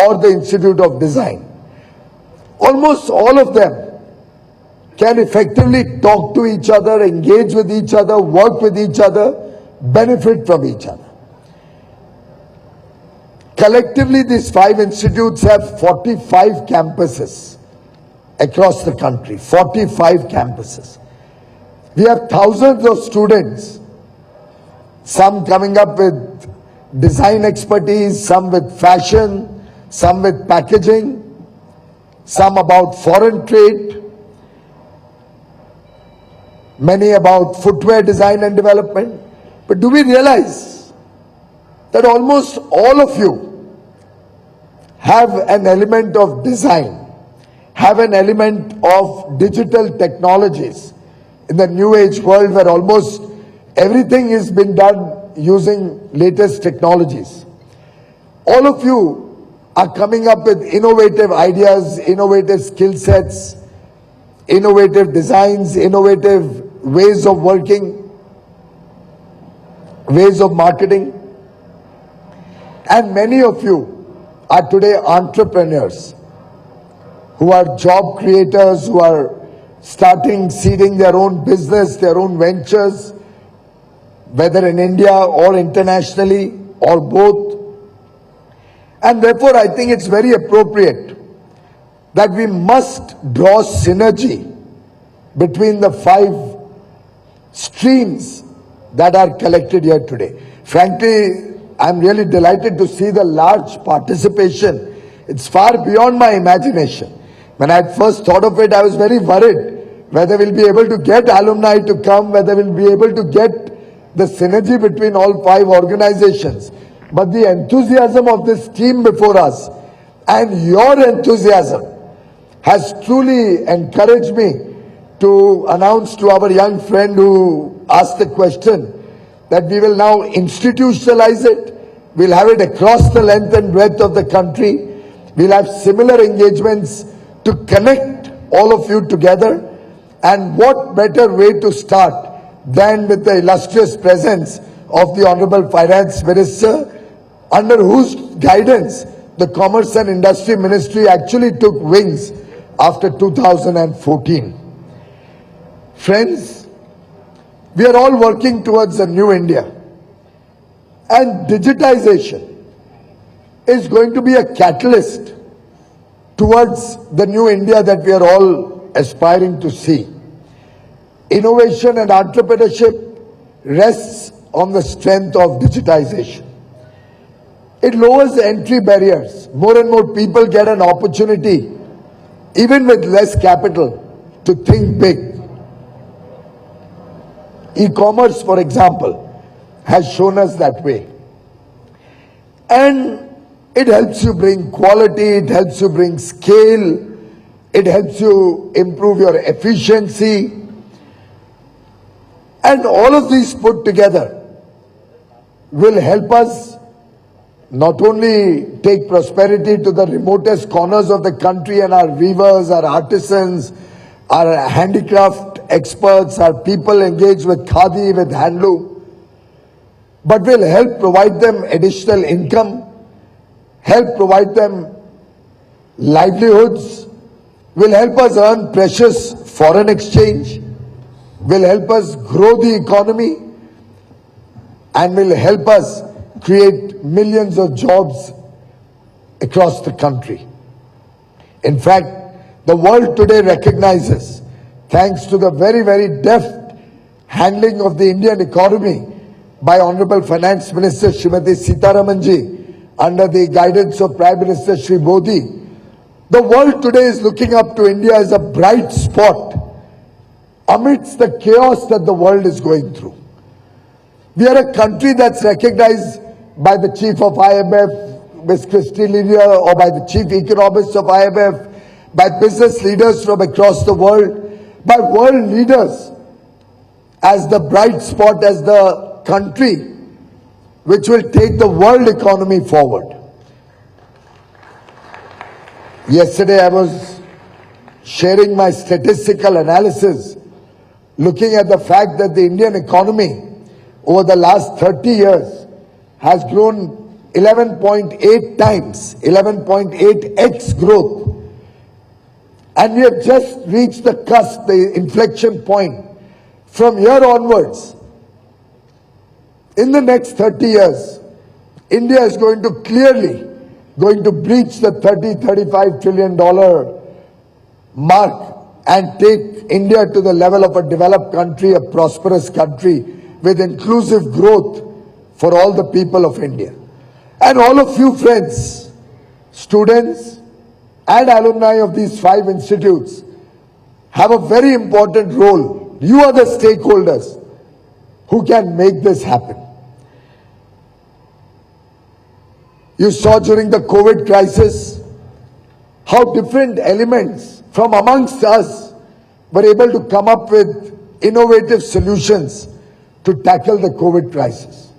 or the Institute of Design. Almost all of them can effectively talk to each other, engage with each other, work with each other, benefit from each other. Collectively, these 5 institutes have 45 campuses across the country, 45 campuses. We have thousands of students, some coming up with design expertise, some with fashion, some with packaging, some about foreign trade, many about footwear design and development. But do we realize that almost all of you have an element of design, have an element of digital technologies in the new age world where almost everything is being done using latest technologies? All of you are coming up with innovative ideas, innovative skill sets, innovative designs, innovative ways of working, ways of marketing. And many of you are today entrepreneurs who are job creators, who are seeding their own business, their own ventures, whether in India or internationally or both. And therefore, I think it's very appropriate that we must draw synergy between the 5 streams that are collected here today. Frankly, I'm really delighted to see the large participation. It's far beyond my imagination. When I first thought of it, I was very worried whether we'll be able to get alumni to come, whether we'll be able to get the synergy between all 5 organizations. But the enthusiasm of this team before us and your enthusiasm has truly encouraged me to announce to our young friend who asked the question that we will now institutionalize it. We'll have it across the length and breadth of the country. We'll have similar engagements to connect all of you together. And what better way to start than with the illustrious presence of the Honorable Finance Minister, under whose guidance the Commerce and Industry Ministry actually took wings after 2014. Friends, we are all working towards a new India, and digitization is going to be a catalyst towards the new India that we are all aspiring to see. Innovation and entrepreneurship rests on the strength of digitization. It lowers the entry barriers. More and more people get an opportunity, even with less capital, to think big. E-commerce, for example, has shown us that way. And it helps you bring quality, it helps you bring scale, it helps you improve your efficiency. And all of these put together will help us not only take prosperity to the remotest corners of the country and our weavers, our artisans, our handicraft experts, our people engaged with khadi, with handloom, but will help provide them additional income, help provide them livelihoods, will help us earn precious foreign exchange, will help us grow the economy, and will help us create millions of jobs across the country. In fact, the world today recognizes, thanks to the very, very deft handling of the Indian economy by Honorable Finance Minister Srimati Sitharaman ji, under the guidance of Prime Minister Shri Modi, the world today is looking up to India as a bright spot amidst the chaos that the world is going through. We are a country that's recognized by the chief of IMF, Ms. Christy Lydia, or by the chief economist of IMF, by business leaders from across the world, by world leaders as the bright spot, as the country which will take the world economy forward. Yesterday I was sharing my statistical analysis, looking at the fact that the Indian economy over the last 30 years has grown 11.8 times, 11.8x growth. And we have just reached the cusp, the inflection point. From here onwards, in the next 30 years, India is going to breach the $35 trillion mark and take India to the level of a developed country, a prosperous country with inclusive growth for all the people of India. And all of you friends, students and alumni of these 5 institutes have a very important role. You are the stakeholders who can make this happen. You saw during the COVID crisis how different elements from amongst us were able to come up with innovative solutions to tackle the COVID crisis.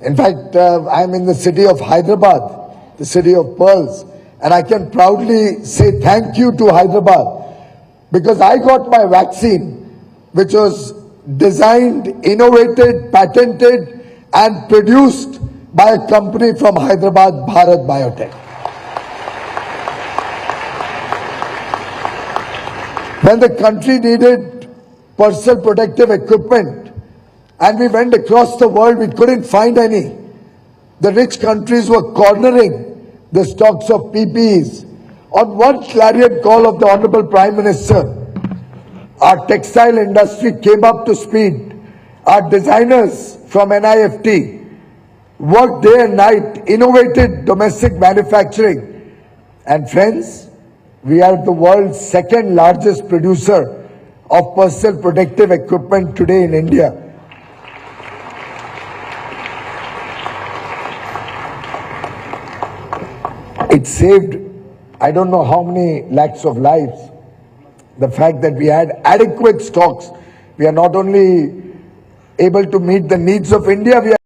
In fact, I'm in the city of Hyderabad, the city of pearls, and I can proudly say thank you to Hyderabad because I got my vaccine, which was designed, innovated, patented, and produced by a company from Hyderabad, Bharat Biotech. When the country needed personal protective equipment and we went across the world, we couldn't find any. The rich countries were cornering the stocks of PPEs. On one clarion call of the Honorable Prime Minister, our textile industry came up to speed. Our designers from NIFT worked day and night, innovated domestic manufacturing. And friends, we are the world's 2nd largest producer of personal protective equipment today in India. It saved, I don't know how many lakhs of lives. The fact that we had adequate stocks, we are not only able to meet the needs of India, we are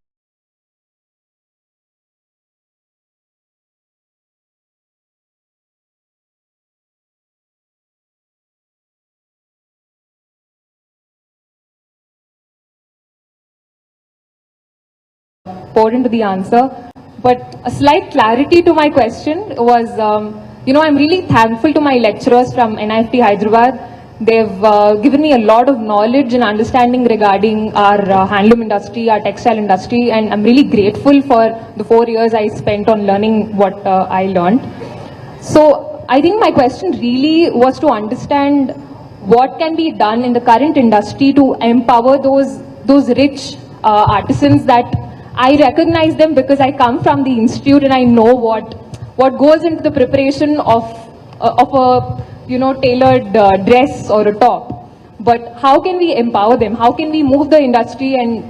poured into the answer, but a slight clarity to my question was, I'm really thankful to my lecturers from NIFT Hyderabad. They've given me a lot of knowledge and understanding regarding our handloom industry, our textile industry, and I'm really grateful for the 4 years I spent on learning what I learned. So I think my question really was to understand what can be done in the current industry to empower those rich artisans that I recognize them because I come from the institute and I know what goes into the preparation of a tailored dress or a top. But how can we empower them? How can we move the industry and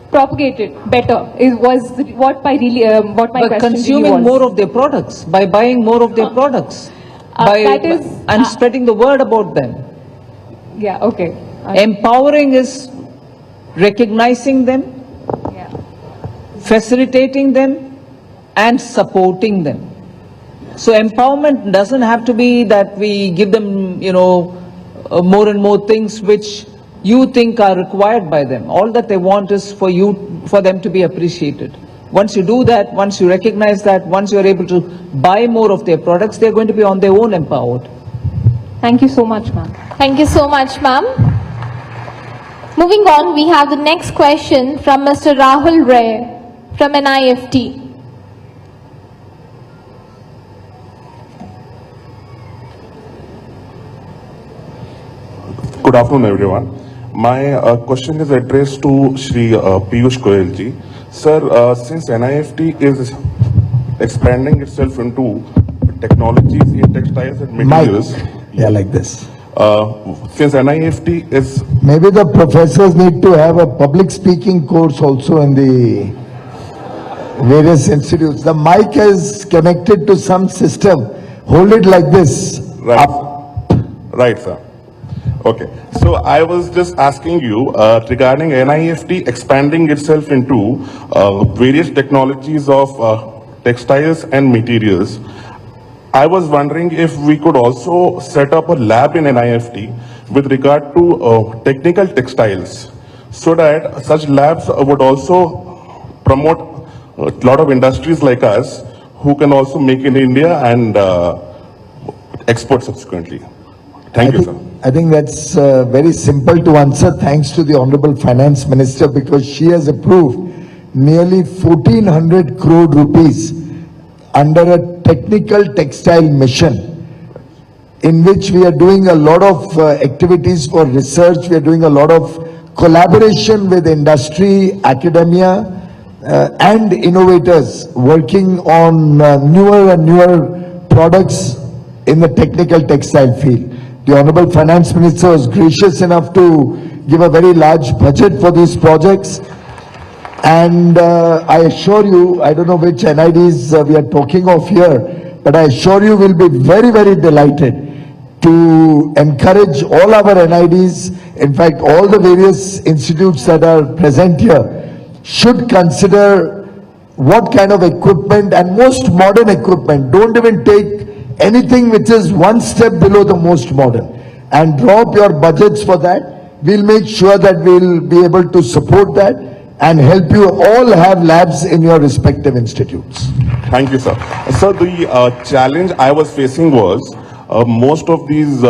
propagate it better? Was what my question by consuming really was. more of their products, by buying more of their products, and spreading the word about them. Yeah. Okay. Empowering is recognizing them, facilitating them, and supporting them. So empowerment doesn't have to be that we give them, more and more things which you think are required by them. All that they want is for them to be appreciated. Once you do that, once you recognize that, once you're able to buy more of their products, they're going to be on their own empowered. Thank you so much, ma'am. Thank you so much, ma'am. Moving on, we have the next question from Mr. Rahul Ray from NIFT. Good afternoon, everyone. My question is addressed to Shri Piyush Goyal ji. Sir, since NIFT is expanding itself into technologies in textiles and materials, Yeah, like this. since NIFT is Maybe the professors need to have a public speaking course also in the various institutes. The mic is connected to some system. Hold it like this. right, right, sir. Okay, so I was just asking you regarding NIFT expanding itself into various technologies of textiles and materials. I was wondering if we could also set up a lab in NIFT with regard to technical textiles, so that such labs would also promote a lot of industries like us who can also make in India and export subsequently. Thank you, sir. I think that's very simple to answer, thanks to the Honorable Finance Minister, because she has approved nearly 1400 crore rupees under a technical textile mission, in which we are doing a lot of activities for research. We are doing a lot of collaboration with industry, academia, and innovators working on newer and newer products in the technical textile field. The Honorable Finance Minister was gracious enough to give a very large budget for these projects. And I assure you, I don't know which NIDs we are talking of here, but I assure you we'll be very, very delighted to encourage all our NIDs. In fact, all the various institutes that are present here should consider what kind of equipment, and most modern equipment. Don't even take anything which is one step below the most modern, and drop your budgets for that. We'll make sure that we'll be able to support that and help you all have labs in your respective institutes. Thank you, sir. So the challenge I was facing was most of these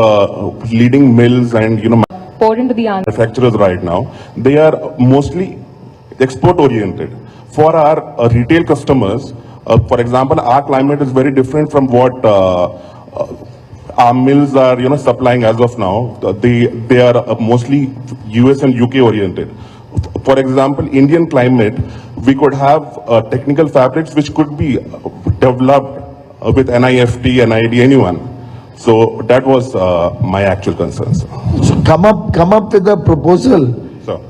leading mills and Pour into the answer. manufacturers right now, they are mostly export oriented. For our retail customers, for example, our climate is very different from what our mills are supplying as of now. They are mostly US and UK oriented. For example, Indian climate, we could have technical fabrics which could be developed with NIFT, NID, anyone. So that was my actual concern, sir. So come up with a proposal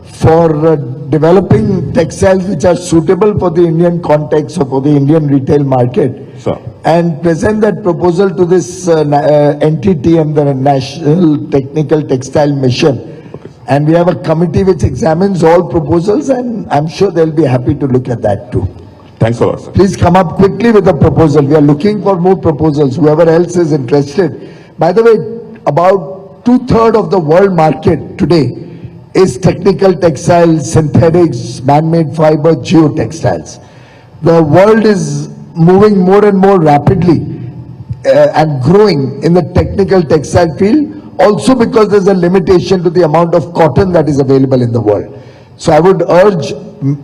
for developing textiles which are suitable for the Indian context or for the Indian retail market, Sir. and present that proposal to this entity and the National Technical Textile Mission. And we have a committee which examines all proposals, and I'm sure they'll be happy to look at that too. Thanks a lot, sir. Please come up quickly with a proposal. We are looking for more proposals, whoever else is interested. By the way, about 2/3 of the world market today is technical textiles, synthetics, man-made fiber, geotextiles. The world is moving more and more rapidly and growing in the technical textile field, also because there's a limitation to the amount of cotton that is available in the world. So I would urge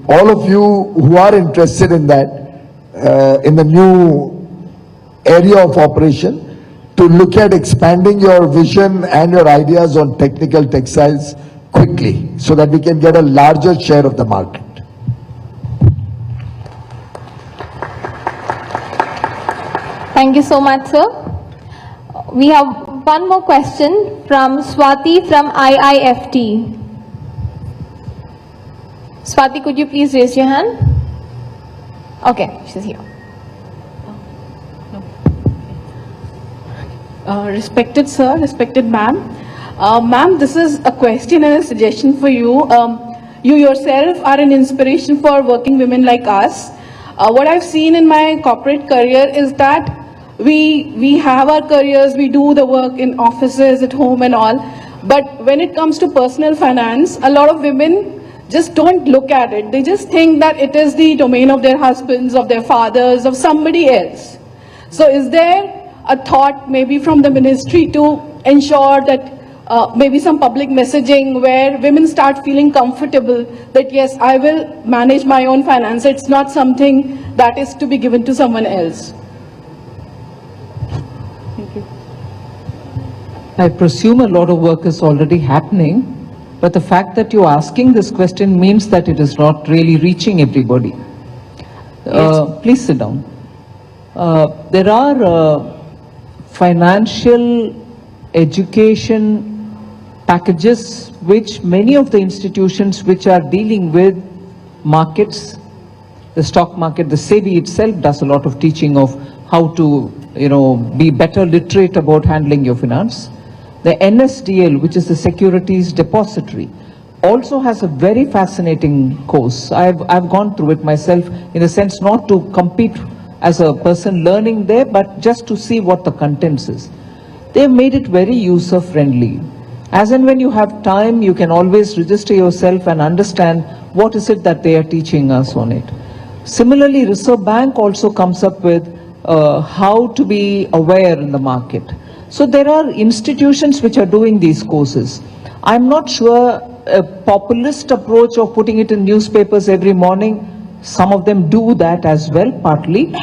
all of you who are interested in that, in the new area of operation, to look at expanding your vision and your ideas on technical textiles quickly, so that we can get a larger share of the market. Thank you so much, sir. We have one more question from Swati from IIFT. Swati, could you please raise your hand? Okay, she's here. Respected sir, respected ma'am. Ma'am, this is a question and a suggestion for you. You yourself are an inspiration for working women like us. What I've seen in my corporate career is that we have our careers, we do the work in offices, at home and all. But when it comes to personal finance, a lot of women just don't look at it. They just think that it is the domain of their husbands, of their fathers, of somebody else. So is there a thought maybe from the ministry to ensure that maybe some public messaging where women start feeling comfortable that yes, I will manage my own finance. It's not something that is to be given to someone else. Thank you. I presume a lot of work is already happening, but the fact that you're asking this question means that it is not really reaching everybody. Please sit down. There are financial education packages which many of the institutions which are dealing with markets, the stock market, the SEBI itself does a lot of teaching of how to, be better literate about handling your finance. The NSDL, which is the Securities Depository, also has a very fascinating course. I've gone through it myself, in a sense not to compete as a person learning there, but just to see what the contents is. They've made it very user friendly. As and when you have time, you can always register yourself and understand what is it that they are teaching us on it. Similarly, Reserve Bank also comes up with how to be aware in the market. So there are institutions which are doing these courses. I'm not sure a populist approach of putting it in newspapers every morning, some of them do that as well, partly,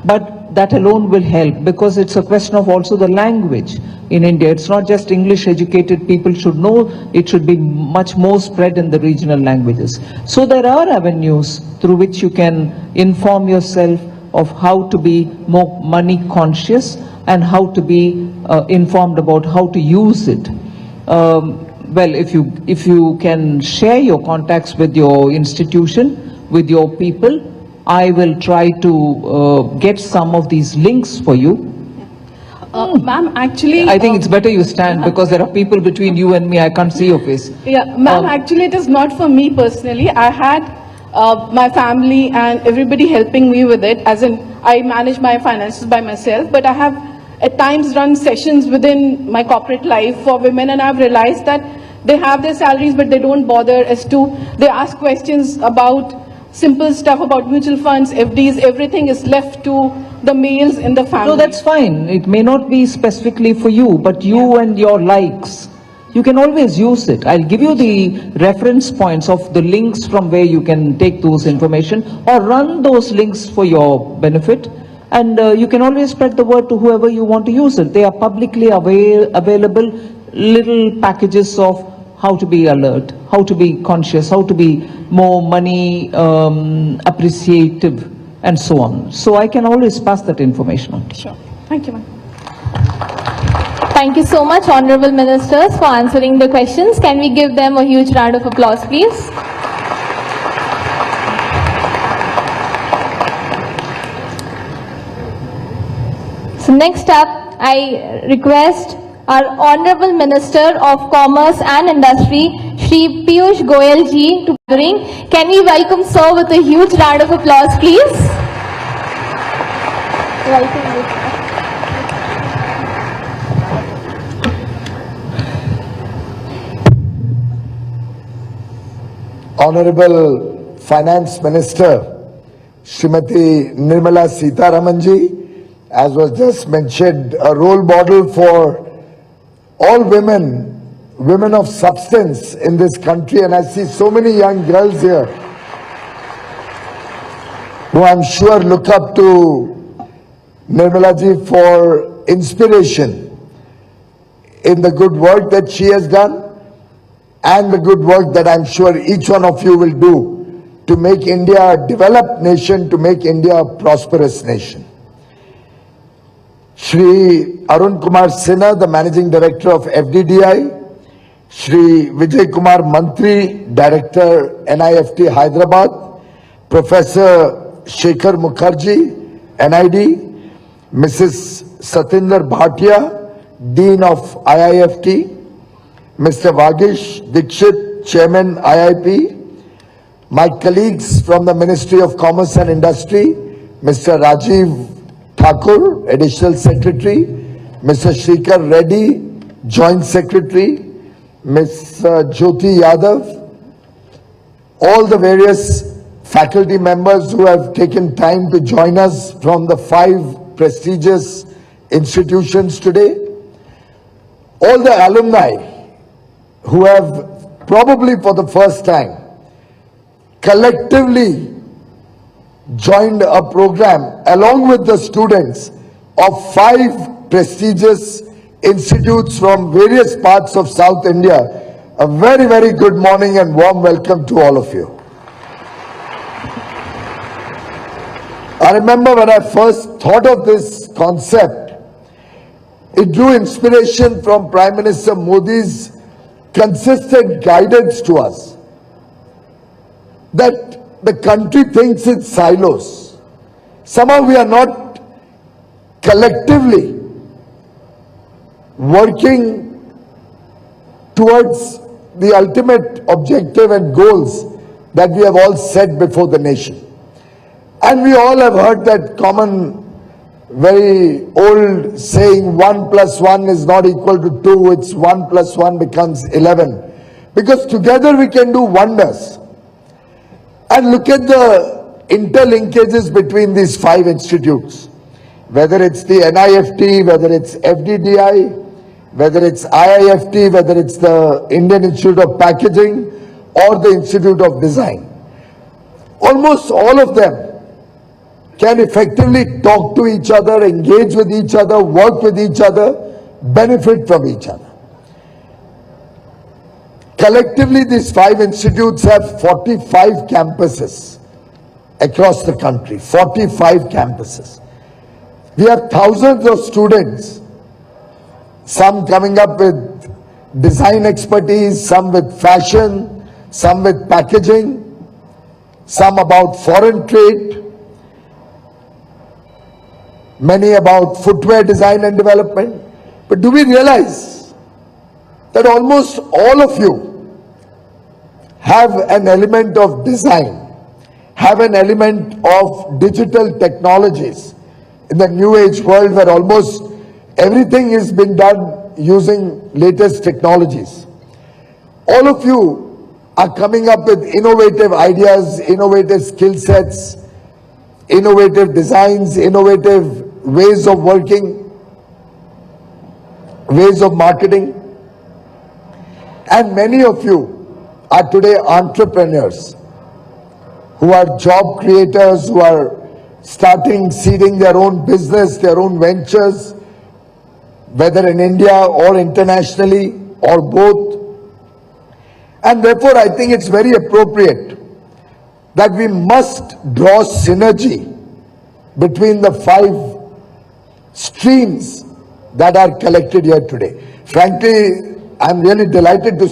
but that alone will help because it's a question of also the language in India. It's not just English educated people should know, it should be much more spread in the regional languages. So there are avenues through which you can inform yourself of how to be more money conscious and how to be informed about how to use it. Well, if you can share your contacts with your institution, with your people, I will try to get some of these links for you. Ma'am, actually... I think it's better you stand because there are people between you and me, I can't see your face. Yeah, ma'am, actually it is not for me personally. I had my family and everybody helping me with it, as in I manage my finances by myself, but I have at times run sessions within my corporate life for women, and I've realized that they have their salaries but they don't bother as to, they ask questions about simple stuff about mutual funds, FDs, everything is left to the males in the family. No, that's fine. It may not be specifically for you, but you and your likes, you can always use it. I'll give you the reference points of the links from where you can take those information or run those links for your benefit. And you can always spread the word to whoever you want to use it. They are publicly available little packages of how to be alert, how to be conscious, how to be more money appreciative, and so on. So I can always pass that information on. Sure. Thank you, ma'am. Thank you so much, Honorable Ministers, for answering the questions. Can we give them a huge round of applause, please? So next up, I request our Honorable Minister of Commerce and Industry, Shri Piyush Goyal ji, to bring. Can we welcome sir with a huge round of applause, please? Welcome. Honorable Finance Minister, Srimati Nirmala Sitharaman ji, as was just mentioned, a role model for all women of substance in this country, and I see so many young girls here who I'm sure look up to Nirmala ji for inspiration in the good work that she has done and the good work that I'm sure each one of you will do to make India a developed nation, to make India a prosperous nation. Shri Arun Kumar Sinha, the Managing Director of FDDI, Shri Vijay Kumar Mantri, Director NIFT Hyderabad, Professor Shekhar Mukherjee, NID, Mrs. Satinder Bhatia, Dean of IIFT, Mr. Vagish Dikshit, Chairman IIP, my colleagues from the Ministry of Commerce and Industry, Mr. Rajiv Thakur, Additional Secretary, Mr. Shrikar Reddy, Joint Secretary, Ms. Jyoti Yadav, all the various faculty members who have taken time to join us from the 5 prestigious institutions today, all the alumni who have probably for the first time collectively joined a program along with the students of 5 prestigious institutes from various parts of South India. A very, very good morning and warm welcome to all of you. I remember when I first thought of this concept, it drew inspiration from Prime Minister Modi's consistent guidance to us that the country thinks in silos. Somehow we are not collectively working towards the ultimate objective and goals that we have all set before the nation. And we all have heard that common, very old saying, 1 + 1 is not equal to 2, it's 1 + 1 becomes 11. Because together we can do wonders. And look at the interlinkages between these 5 institutes, whether it's the NIFT, whether it's FDDI, whether it's IIFT, whether it's the Indian Institute of Packaging or the Institute of Design. Almost all of them can effectively talk to each other, engage with each other, work with each other, benefit from each other. Collectively, these 5 institutes have 45 campuses across the country, 45 campuses. We have thousands of students, some coming up with design expertise, some with fashion, some with packaging, some about foreign trade, many about footwear design and development. But do we realize that almost all of you have an element of design, have an element of digital technologies in the new age world where almost everything is being done using latest technologies. All of you are coming up with innovative ideas, innovative skill sets, innovative designs, innovative ways of working, ways of marketing. And many of you are today entrepreneurs who are job creators, who are starting, seeding their own business, their own ventures, whether in India or internationally or both. And therefore, I think it's very appropriate that we must draw synergy between the 5 streams that are collected here today. Frankly, I'm really delighted to